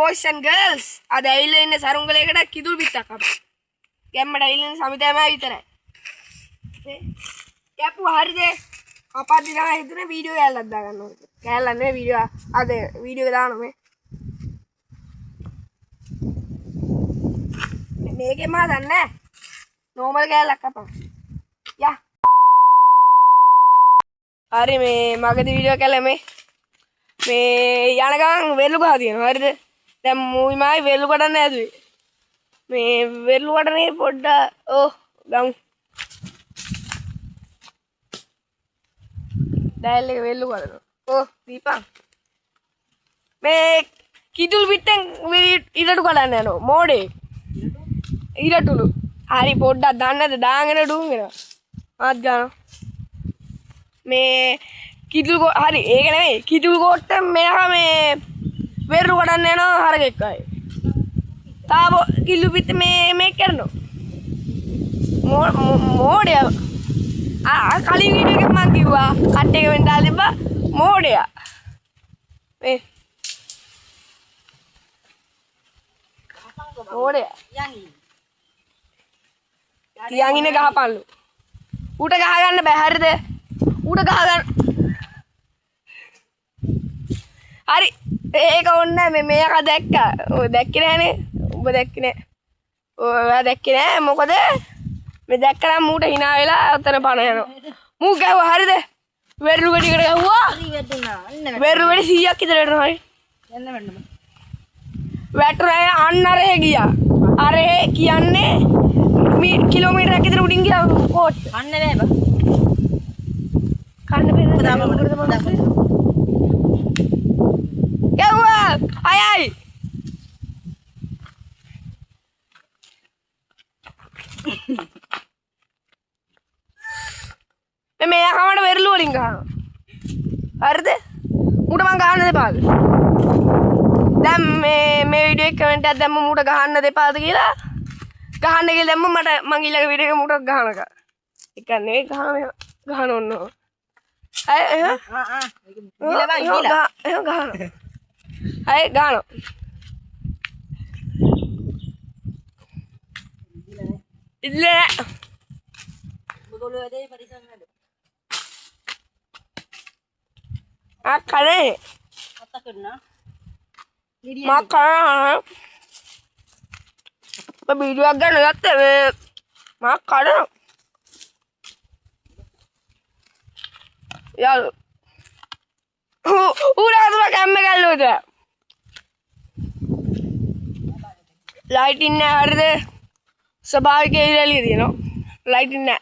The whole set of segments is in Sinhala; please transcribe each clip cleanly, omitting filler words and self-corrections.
boys and girls අද ඇවිල්ලා ඉන්නේ සරුංගලයකට කිදුල් පිටක් අප. ගැම්මට ඇවිල්ලා ඉන්නේ සමිතෑම විතරයි. යප්පු හරිද? කපද්දි තමයි හිතුනේ වීඩියෝ කැල්ලක් දාගන්න ඕනේ. කැල්ලක් නෙවෙයි වීඩියෝ අද වීඩියෝ එක දානවා මේ. මේකේ මා දන්නේ නැහැ. normal කැල්ලක් කපන්න. යා. හරි මේ මගදී වීඩියෝ කැල්ල මේ යන ගමන් වෙරළු ගහ තියෙනවා හරිද දැන් මූවි මායි වෙරළු කඩන්න ඇදුවේ මේ වෙරළු කඩනේ පොඩ්ඩක් ගමු ඩයල් එක වෙරළු කඩනවා දීපන් මේ කිතුල් පිටෙන් ඉරටු කඩන්න යනවා මෝඩේ ඉරටුලු හරි පොඩ්ඩක් දන්නද දාගෙන ඩුම් වෙනවා මාත් ගන්නවා මේ කිතුල් හරි ඒක නෙවෙයි කිතුල් කොට්ට මෙයා මේ වෙරළු කඩන්න යනවා හරකෙක් අය තාම කිලු පිට මේ කරනවා මෝඩයා කලින් වීඩියෝ එකක් මම කිව්වා කට් එක වෙන් දාලා තිබ්බා මෝඩයා මේ මෝඩයා තියන් ඉන්නේ ගහපන්ලු ඌට ගහ ගන්න බෑ හරිද ඌට ගහ ගන්න හරි ඒක ඕනේ මේ මේක දැක්කා ඔය දැක්කේ නෑනේ ඔබ දැක්කේ නෑ ඔයා දැක්කේ නෑ මොකද මේ දැක්කනම් මූට hina වෙලා අතන පණ යනවා මූ ගැහුවා හරිද වෙරළු වෙඩිකට ගැහුවා හරි වැදුනා අන්න වෙරළු වෙඩි 100ක් විතර වෙනවා හරි යන්න වෙන්න වැටුනේ අන්න අරේ ගියා අරේ කියන්නේ කිලෝමීටරයක් විතර උඩින් ගියා කෝට් කන්න බෑ බා කන්න බෑ ගැහුවා අයයි මේ කමඩ වෙරළු වලින් ගහනවා හරිද උඩ මං ගහන්න දෙපාද දැන් මේ වීඩියෝ එක කමෙන්ට් එකක් දැම්ම උඩ ගහන්න දෙපාද කියලා ගහන්න කියලා දැම්ම මට මං ඊළඟ වීඩියෝ එක උඩ ගහනක එක නෙවෙයි ගහන ඕන අය ගහනවා අය ගහනවා ඉල්ල කනේ මා කරන වීඩියෝ එකක් ගන්න ගත්තේ මේ මා කරන යාළු ඌලා තුල කැම්ම ගැල්ලුවද ලයිටින් නෑ හරිද ස්වභාවික ඉරලිය තියෙනවා ලයිටින් නෑ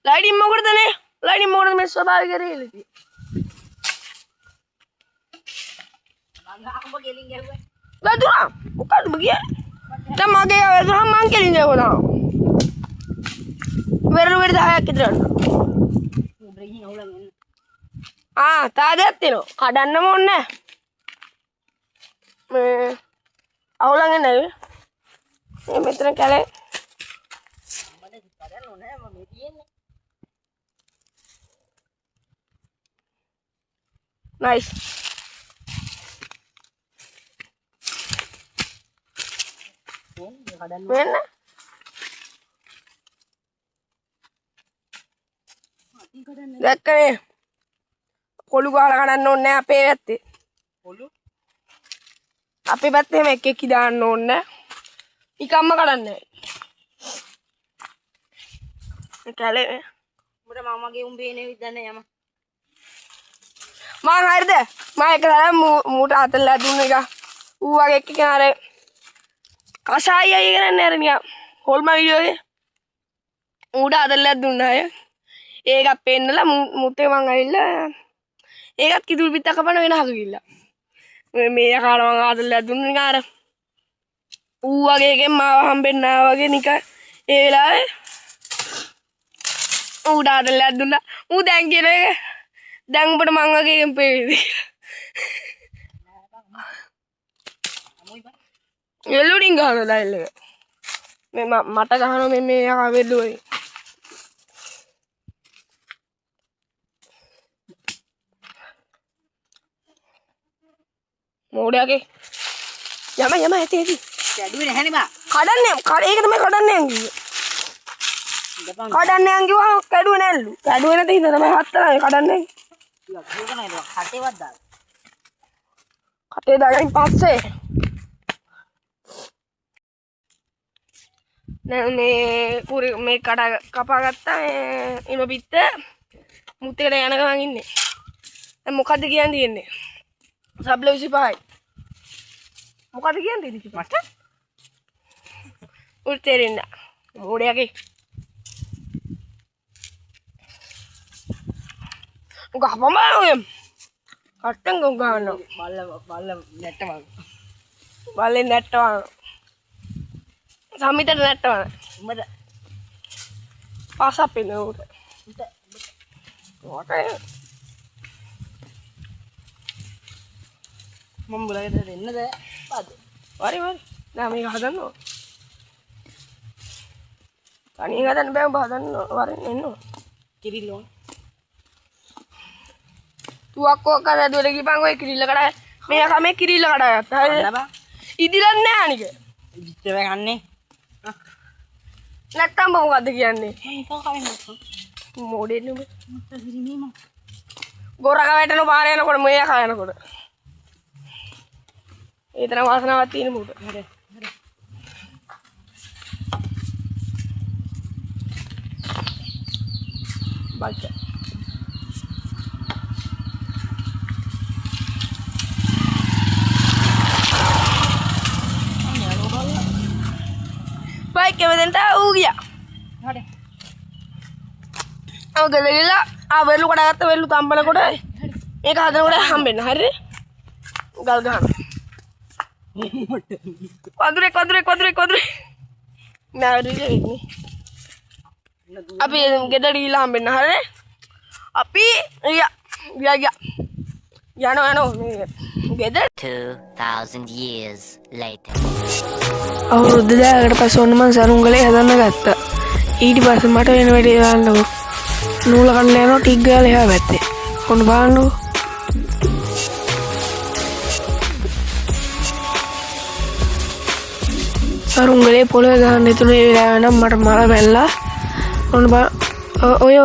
ලයිටින් මොකටදනේ ලයිටින් මොකටද මේ ස්වභාවික ඉරලිය තියෙන්නේ මං ගෙලින් ගැහුවා වැදුනා මොකද්ද මගේ දැන් මගේ වැදුනා මං ගෙලින් ගැහුවා වෙරළු වෙඩි 10ක් විතර තාදයක් තියෙනවා කඩන්නම ඕනේ මේ අවුලන් එන්නේ මේ මෙතන කැලේ මම කඩන්න ඕනේ මම මේ තියෙන්නේ නයිස් වෙන්න දැක්කනේ පොළු ගහලා කඩන්න ඕනේ නැහැ අපේ පැත්තේ පොළු අපේ පැත්තේ එහෙම එක එක දාන්න ඕනේ නැහැ නිකම්ම කඩන්නේ නැහැ කැලේ උඹට මාමගේ උඹේනේ විදන්නේ යම මං හරිද මම එක තරම් මූට අතල්ලා දුන්න එක ඌ වගේ එක්ක කෙනාරේ කසායි අය කරන්නේ අර නිකන් හොල්ම වීඩියෝ එකේ ඌට අතල්ලා දුන්නා අය ඒකත් පෙන්නලා මුත්තේ මං ඇවිල්ලා ඒකත් කිතුල් පිටක් කපන වෙන හක ගිල්ලා මේ කාල මං ආදල්ලා දුන්න නිකන් අර ඌ වගේ එකෙන් මාව හම්බෙන්න ආවා වගේ නිකන් ඒ වෙලාවේ ඌට ආදල්ලා දුන්නා ඌ දැන් කියන එක දැන් උඹට මං වගේ එකෙන් පෙවේවි එළුඩින් ගහනවා ඩයල් එක මේ මට ගහනවා මේ යකා වෙරළු වලින් मोड़े आगे යම ඇති කැඩුවේ නැහැනේ බා. කඩන්නේ ඒක තමයි කඩන්නේ යන්නේ. කඩන්නේ යන් කිව්වා කැඩුවේ නැල්ලු. කැඩුවේ නැති හින්දා තමයි හත්තරයි කඩන්නේ. ඒක නේද කටේවත් දාලා. කටේ දාගෙන පස්සේ මේ මේ කඩ කපා ගත්තා ඉන පිට මුත්තේට යන ගමන් ඉන්නේ. දැන් මොකද්ද කියන්න තියෙන්නේ? සබ්ල 25යි. මොකද්ද කියන්නේ ඉතින් මට? උත්තරින්න. මොඩියගේ. ගහපම ඔය. කට්ටන් ගන්න. බල්ල නැට්ටම. බල්ලෙන් නැට්ටම. සමිතට නැට්ටම. උඹට පාසක් පින්න උට. මම බලයට දෙන්නද? පාද. වරි නෑ මේක හදන්න ඕන. තනියෙන් හදන්න බෑ ඔබ හදන්න වරින් එන්න ඕන. කිරිල්ල ඕන. තුවක්කෝ කද දුර ගිපන් ඔය කිරිල්ල කඩා මේ කමේ කිරිල්ල කඩා ගත්තා. හරිද? ඉදිරන්නේ නෑ අනික. ඉදිරියට ගන්නේ. නැත්තම් මොකද්ද කියන්නේ? ඒක කවෙන්න. මොඩේ නුඹ. මුත්තරිනීම. ගොරක වැටෙන පාර යනකොට මෙයා කයනකොට. ඒ තරම් වාසනාවක් තියෙන මුට. හරි. බල්ච. බයික් එක වෙදෙන්ට ඌ ගියා. හරි. ඔව් ගලගිලා වෙල්ලු කඩගත්ත වෙල්ලු තම්බනකොට මේක හදනකොට හම්බෙන්න. හරිද? ගල් ගහන. වදුරේ නෑ රිලෙන්නේ. අපි ගෙදර ගිහලා හම්බෙන්න. හරිද? අපි යනවා මේ ගෙදර 2000 years later. අවුරුදු 10කට පස්සේ ඔන්න මං සරුංගලේ හදන්න ගත්තා. ඊට පස්සේ මට වෙන වැඩේ දාන්නකො. නූල කඩලා යනවා ටික් ගාලා එහා පැත්තේ. ඔන්න බලන්නකො. සරුංගලේ පොළවේ ගහන්න ඉතුරු ඒ වෙලාව නම් මට මල පැනලා ඔන්න ඔය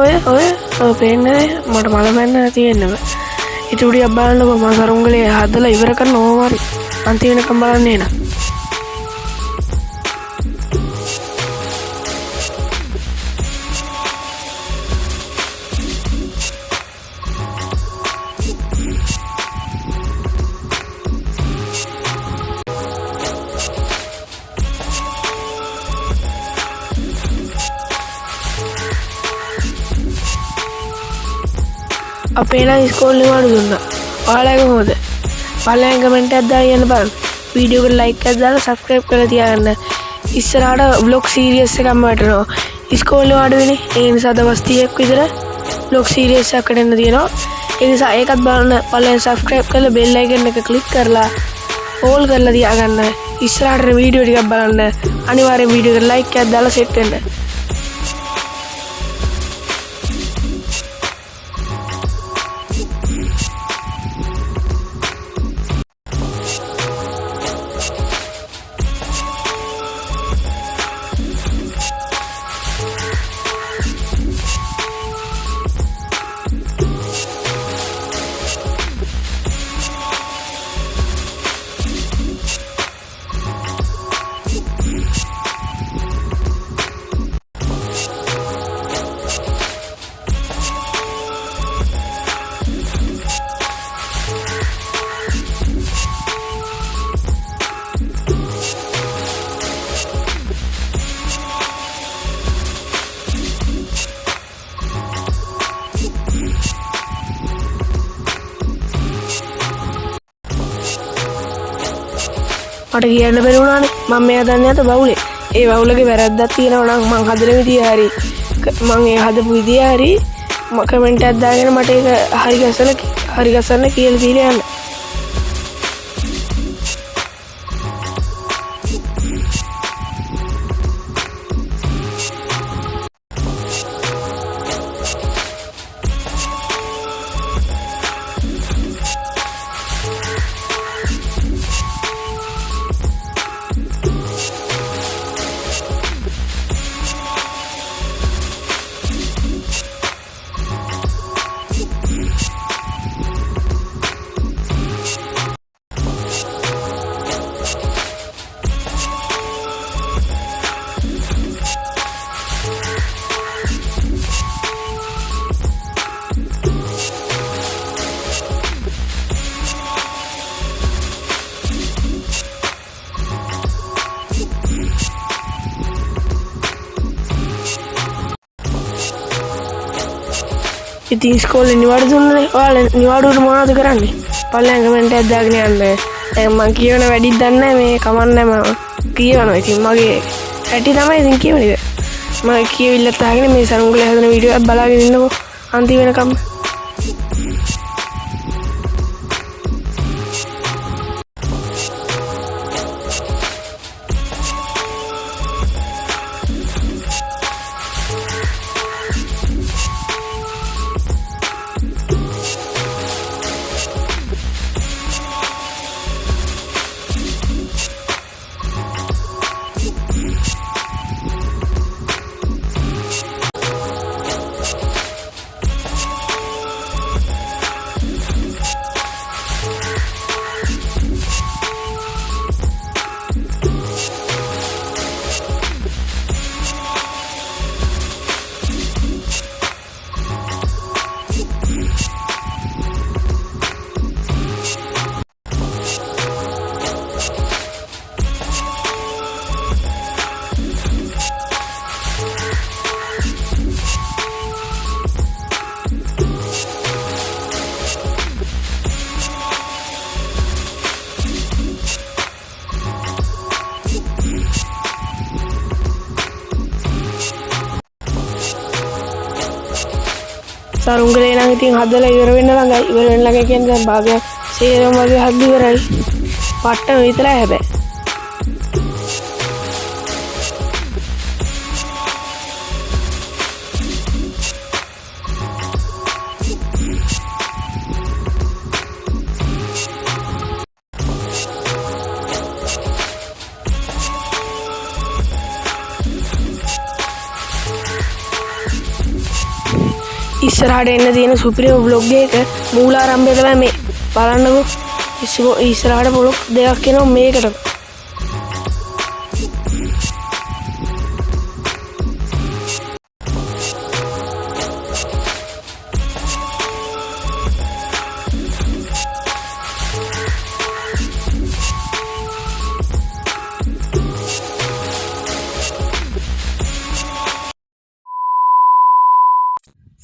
පේන්නේ මට මල පැන්න තියෙන්නේ බෑ. ඉතුරු ටිකක් බලන්නකො මං සරුංගලේ හදලා ඉවර කරන ඕම හරි අන්තිම වෙනකම් බලන්නේ නා. අපේ නම් ඉස්කෝලේ වල දුන්නා. ඔයාලගේ කොහොමද? ඔයාලෙන් කමෙන්ට් එකක් දාලා යන්න බලන්න. වීඩියෝ එකට ලයික් එකක් දාලා සබ්ස්ක්‍රයිබ් කරලා තියාගන්න. ඉස්සරහට vlog series එකක්ම වටනවා. ඉස්කෝලේ වඩුවේනේ. ඒ නිසා දවස් 30ක් විතර vlog series එකකට එන්න තියෙනවා. ඒ නිසා ඒකත් බලන්න. ඔයාලෙන් සබ්ස්ක්‍රයිබ් කරලා bell icon එක click කරලා all කරලා තියාගන්න. ඉස්සරහට වීඩියෝ ටිකක් බලන්න. අනිවාර්යෙන් වීඩියෝ එකට ලයික් එකක් දාලා සෙට් වෙන්න. මට කියන්න බැරි වුණානේ මම මෙයා දන්නේ නැත බවුලේ. ඒ බවුලගේ වැරද්දක් තියෙනවා නම් මං හදන විදිය හරි මං ඒ හදපු විදිය හරි කමෙන්ට් එකක් දාගෙන මට ඒක හරි ගස්සන්න කියලා දීලා යන්න. ඉතින් ඉස්කෝලේ නිවාඩු දුන්නේ. ඔයාලා නිවාඩුවට මොනවද කරන්නේ? පල්ලෙන් කමෙන්ට් එකක් දාගෙන යන්න. දැන් මං කියවන වැඩිත් දන්නේ නැහැ මේ කමන්නේ මම කියවනවා. ඉතින් මගේ ඇටි තමයි ඉතින් කියවන්නේ. මම කියවිල්ලත් අහගෙන මේ සරුංගලේ හදන වීඩියෝ එකක් බලාගෙන ඉන්නකෝ අන්තිම වෙනකම්. සරුංගලේ නම් ඉතින් හදලා ඉවර වෙන්න ළඟයි. ඉවර වෙන්න ළඟයි කියන්නේ දැන් භාගයක් සේරම වගේ හදලා ඉවරයි. පට්ටම විතරයි හැබැයි. ඉස්සරහට එන්න තියෙන සුපිරිම බ්ලොග් එක මූලාරම්භය තමයි මේ. බලන්නකෝ. ඉස්සරහට බ්ලොග් දෙකක් එනවා මේකට.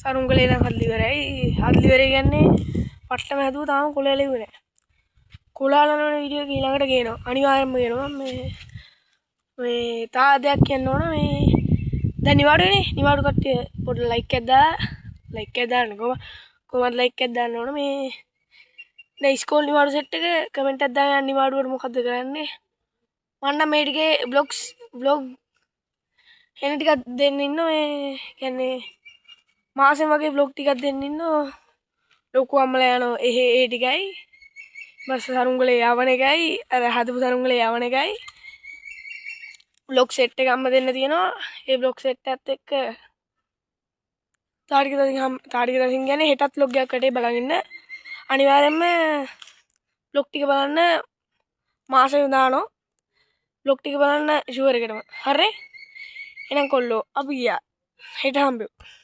සරුංගලේ නම් හදලා ඉවරයි. හදලා ඉවරයි කියන්නේ පට්ටම හැදුවා තාම කොළයල ඉවරයි. කොළාලන වීඩියෝ එක ඊළඟට ගේනවා. අනිවාර්යයෙන්ම ගේනවා. මේ තා දෙයක් කියන්න ඕන මේ දැන් නිවාඩුනේ. නිවාඩු කට්ටිය පොඩ්ඩක් ලයික් එකක් දාන්න කොහොමද ලයික් එකක් දාන්න ඕන මේ දැන් ඉස්කෝල නිවාඩු සෙට් එක කමෙන්ට් එකක් දාගෙන නිවාඩුවට මොකද්ද කරන්නේ? මම නම් මේ ටිකේ vlog එන ටිකක් දෙන්න ඉන්න මේ කියන්නේ මාසෙන් වගේ vlog ටිකක් දෙන්න ඉන්න ලොකු අම්මලා යනවා ඒ ටිකයි බස් සරුංගලේ යවන එකයි අර හදපු සරුංගලේ යවන එකයි vlog set එක අම්ම දෙන්න තියෙනවා ඒ vlog set එකත් එක්ක තාරික දසින් කියන්නේ හෙටත් vlog එකක් කටේ බලන් ඉන්න අනිවාර්යයෙන්ම vlog ටික බලන්න මාසෙම දානවා vlog ටික බලන්න ෂුවර් එකටම හරි එහෙනම් කොල්ලෝ අපි ගියා හෙට හම්බෙමු